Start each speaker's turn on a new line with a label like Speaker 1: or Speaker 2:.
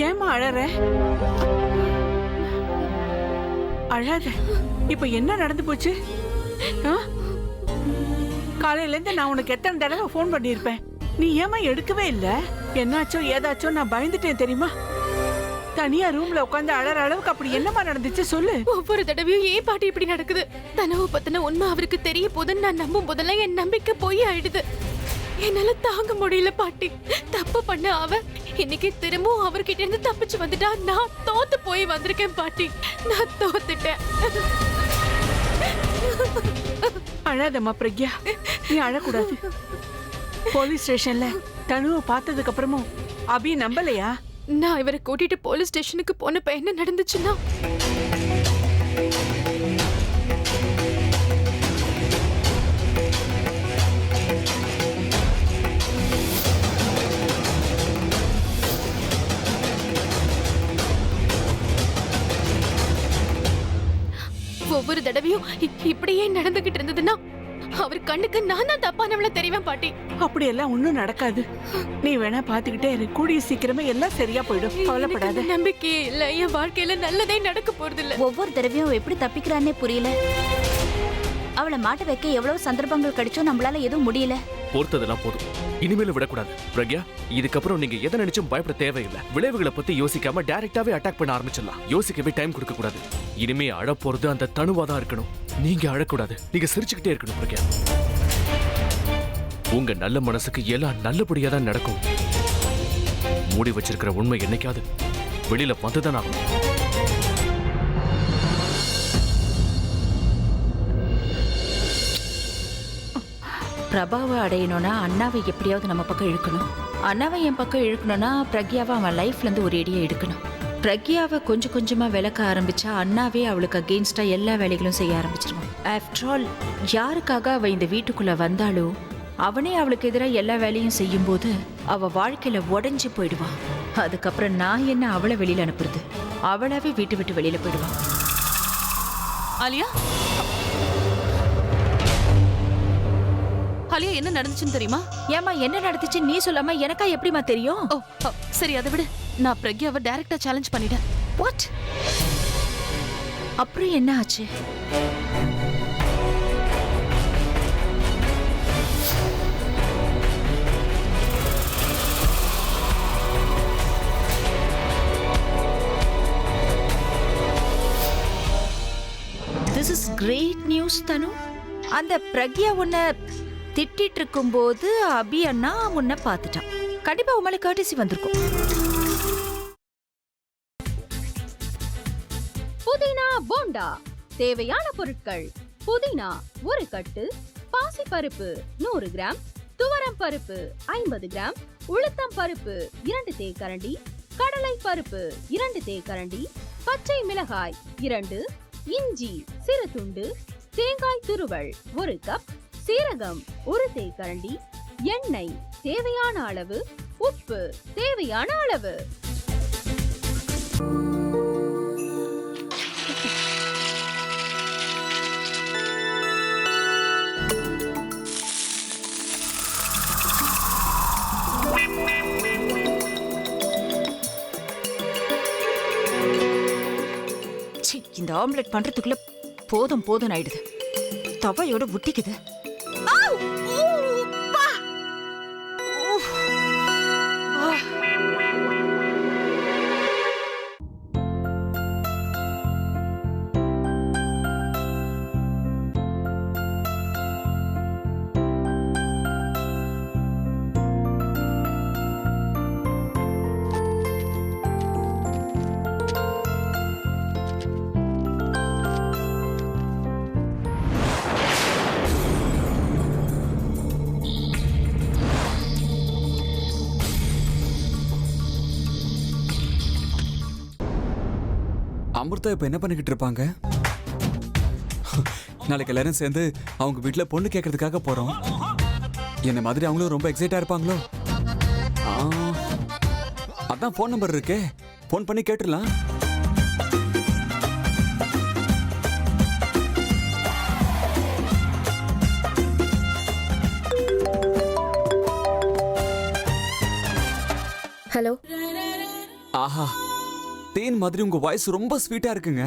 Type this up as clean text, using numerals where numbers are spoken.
Speaker 1: ஏம்மா அழற? அழாத. இப்ப என்ன நடந்து போச்சு? காலையில இருந்து நான் உனக்கு எத்தனை தடவை போன் பண்ணிருப்பேன், நீ ஏமா எடுக்கவே இல்ல? என்னாச்சோ ஏதாச்சோ நான் பயந்துட்டேன் தெரியுமா? தனியா ரூம்ல உட்காந்து அழற அளவுக்கு அப்படி என்னமா நடந்துச்சு சொல்லு.
Speaker 2: ஒவ்வொரு தடவையும் ஏன் பாட்டி இப்படி நடக்குது? தனவு பத்தின உண்மை அவருக்கு தெரிய போதுன்னு நான் நம்பும் போதெல்லாம் என் நம்பிக்கை போய் ஆயிடுது. என்னால தாங்க முடியல பாட்டி. தப்பு பண்ண அவ இன்னைக்கு திரும்பவும் அவர்கிட்ட இருந்து தப்பிச்சு வந்துட்டா. நான் தோத்து போய் வந்திருக்கேன் பாட்டி. நான் தோத்துட்டேன்.
Speaker 1: அழாதம்மா பிரக்யா, நீ அழக்கூடாது. போலீஸ் ஸ்டேஷன்ல தனுவை பார்த்ததுக்கு அப்புறமும் அபி நம்பலையா?
Speaker 2: நான் இவரை கூட்டிட்டு போலீஸ் ஸ்டேஷனுக்கு போனப்ப என்ன நடந்துச்சுன்னா, ஒவ்வொரு தடவையும் இப்படியே நடந்துகிட்டு இருந்ததுன்னா அவர் கண்ணுக்கு நான் தான் தப்பானவள தெரிவேன் பாட்டி.
Speaker 1: அப்படி எல்லாம் ஒண்ணும் நடக்காது. நீ வேணா பாத்துக்கிட்டே இரு, கூடிய சீக்கிரமே எல்லாம் சரியா போயிடும். கவலைப்படாத.
Speaker 2: நம்பிக்கையே இல்ல, என் வாழ்க்கையில நல்லதே நடக்க போறது இல்ல.
Speaker 3: ஒவ்வொரு தடவையும் எப்படி தப்பிக்கிறானே புரியல. அவளை மாட்ட வைக்க எவ்வளவு சந்தர்ப்பங்கள் கிடைச்சோ நம்மளால எதுவும் முடியல.
Speaker 4: பொறுத்ததெல்லாம் போதும், இனிமேல விடக்கூடாது. பிரக்யா, இதுக்கப்புறம் நீங்க எதை நினைச்சும் பயப்பட தேவையில்லை. விளைவுகளை பத்தி யோசிக்காம டைரக்டாவே அட்டாக் பண்ண ஆரம்பிச்சிடலாம். யோசிக்கவே டைம் கொடுக்க கூடாது. இனிமே அழ போறது அந்த தனுவா தான் இருக்கணும். நீங்க அழக்கூடாது, நீங்க சிரிச்சுக்கிட்டே இருக்கணும். பிரக்யா, உங்க நல்ல மனசுக்கு எல்லாம் நல்லபடியா தான் நடக்கும். மூடி வச்சிருக்கிற உண்மை என்னைக்காவது வெளியில வந்துதான் ஆகும்.
Speaker 3: பிரபாவை அடையணும்னா அண்ணாவை எப்படியாவது நம்ம பக்கம் இழுக்கணும். அண்ணாவை என் பக்கம் இழுக்கணும்னா பிரக்யாவை அவன் லைஃப்ல இருந்து ஒரு அடியை எடுக்கணும். பிரக்யாவை கொஞ்சம் கொஞ்சமா விளக்க ஆரம்பிச்சா அண்ணாவே அவளுக்கு அகெயின்ஸ்டா எல்லா வேலைகளும் செய்ய ஆரம்பிச்சிருவான். ஆஃப்டர் ஆல், யாருக்காக அவ இந்த வீட்டுக்குள்ள வந்தாலோ அவனே அவளுக்கு எதிராக எல்லா வேலையும் செய்யும் போது அவ வாழ்க்கையில உடைஞ்சு போயிடுவான். அதுக்கப்புறம் நான் என்ன அவளை வெளியில அனுப்புறது? அவளாவே வீட்டு விட்டு வெளியில போயிடுவான்.
Speaker 5: ஆலியா, ஆலியா, என்ன நடந்துச்சுன்னு தெரியுமா?
Speaker 3: ஏமா என்ன நடந்துச்சு நீ சொல்லாம எனக்கா எப்படிமா தெரியும்?
Speaker 5: ஓ, சரி, அதை விடு. நான் பிரக்யாவை டைரக்டா சேலஞ்ச் பண்ணிட்டேன்.
Speaker 3: வாட்? அப்புறம் என்ன ஆச்சு? திஸ் இஸ் கிரேட் நியூஸ் தனு. அந்த பிரக்யா உன்னை திட்டிட்டு இருக்கும்போது அபி அண்ணா உன்னை பார்த்துட்டான். கண்டிப்பா உன் மேல கர்டிசி வந்திருக்கும்.
Speaker 6: புதினா போண்டா தேவையான பொருட்கள்: புதினா 1 கட்டு, பாசிப்பருப்பு 100 கிராம், துவரம் பருப்பு 50 கிராம், உளுத்தம் பருப்பு 2 தேக்கரண்டி, கடலை பருப்பு 2 தேக்கரண்டி, பச்சை மிளகாய் 2, இஞ்சி சிறு துண்டு, தேங்காய் துருவல் 1 கப், சீரகம் 1 தேக்கரண்டி, எண்ணெய் தேவையான அளவு, உப்பு தேவையான அளவு.
Speaker 3: இந்த ஆம்லெட் பண்றதுக்குள்ள போதும் போதும் ஆயிடுது. தவையோட ஒட்டிக்குது.
Speaker 7: அமிர்தா இப்ப என்ன பண்ணிக்கிட்டு இருப்பாங்க? நாளைக்கு எல்லாரும் சேர்ந்து அவங்க வீட்டுல பொண்ணு கேட்கறதுக்காக போறோம். என்ன மாதிரி அவங்களும் ரொம்ப எக்ஸைட்டா இருப்பாங்களோ? அதான் போன் நம்பர் இருக்கே, போன் பண்ணி கேட்டுடலாம்.
Speaker 8: ஹலோ
Speaker 7: ஆஹா, தேன் மாதிரி உங்க வாய்ஸ் ரொம்ப ஸ்வீட்டா இருக்குங்க.